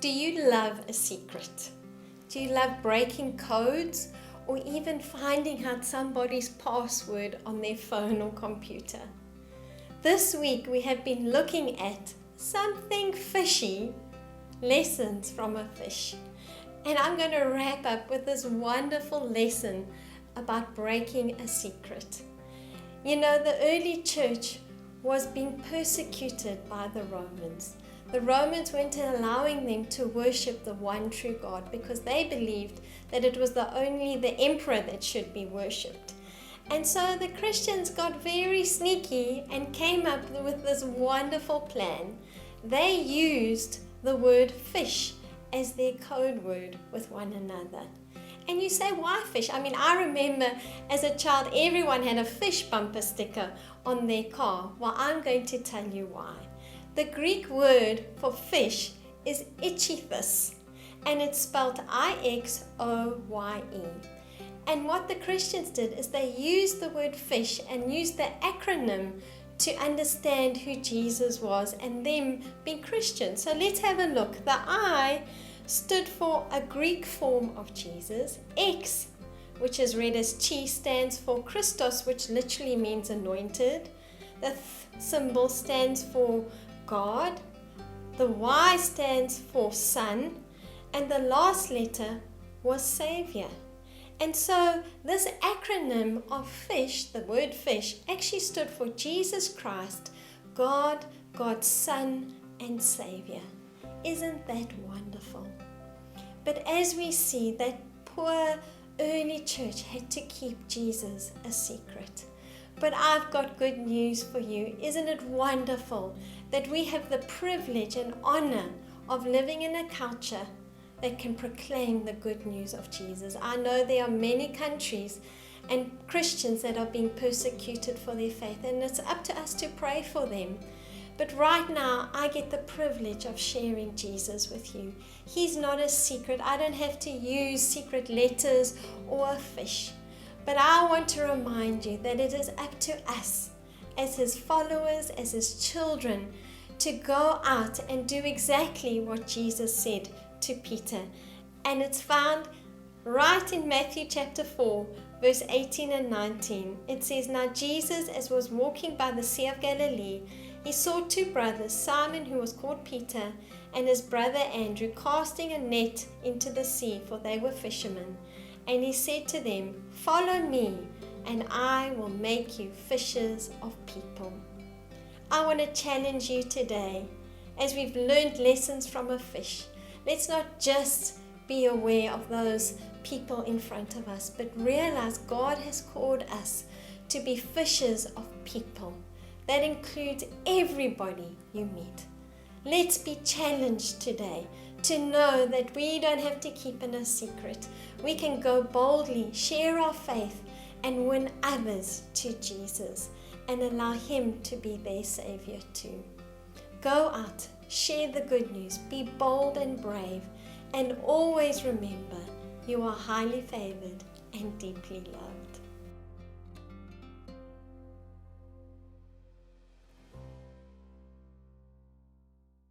Do you love a secret? Do you love breaking codes or even finding out somebody's password on their phone or computer? This week we have been looking at something fishy, lessons from a fish. And I'm going to wrap up with this wonderful lesson about breaking a secret. You know, the early church was being persecuted by the Romans. The Romans weren't allowing them to worship the one true God because they believed that it was only the emperor that should be worshipped. And so the Christians got very sneaky and came up with this wonderful plan. They used the word fish as their code word with one another. And you say, why fish? I mean, I remember as a child, everyone had a fish bumper sticker on their car. Well, I'm going to tell you why. The Greek word for fish is ichthys, and it's spelled I-X-O-Y-E. And what the Christians did is they used the word fish and used the acronym to understand who Jesus was and them being Christian. So let's have a look. The I stood for a Greek form of Jesus. X, which is read as chi, stands for Christos, which literally means anointed. The symbol stands for God. The Y stands for Son. And the last letter was Savior. And so this acronym of fish, the word fish, actually stood for Jesus Christ, God, God's Son and Savior. Isn't that wonderful? But as we see, that poor early church had to keep Jesus a secret. But I've got good news for you. Isn't it wonderful that we have the privilege and honor of living in a culture that can proclaim the good news of Jesus? I know there are many countries and Christians that are being persecuted for their faith, and it's up to us to pray for them. But right now, I get the privilege of sharing Jesus with you. He's not a secret. I don't have to use secret letters or a fish. But I want to remind you that it is up to us as His followers, as His children, to go out and do exactly what Jesus said to Peter. And it's found right in Matthew chapter 4, verse 18 and 19. It says, "Now Jesus, as was walking by the Sea of Galilee, he saw two brothers, Simon, who was called Peter, and his brother Andrew, casting a net into the sea, for they were fishermen. And he said to them, 'Follow me, and I will make you fishers of people.'" I want to challenge you today, as we've learned lessons from a fish. Let's not just be aware of those people in front of us, but realize God has called us to be fishers of people. That includes everybody you meet. Let's be challenged today to know that we don't have to keep it a secret. We can go boldly, share our faith, and win others to Jesus and allow Him to be their Savior too. Go out, share the good news, be bold and brave, and always remember you are highly favored and deeply loved.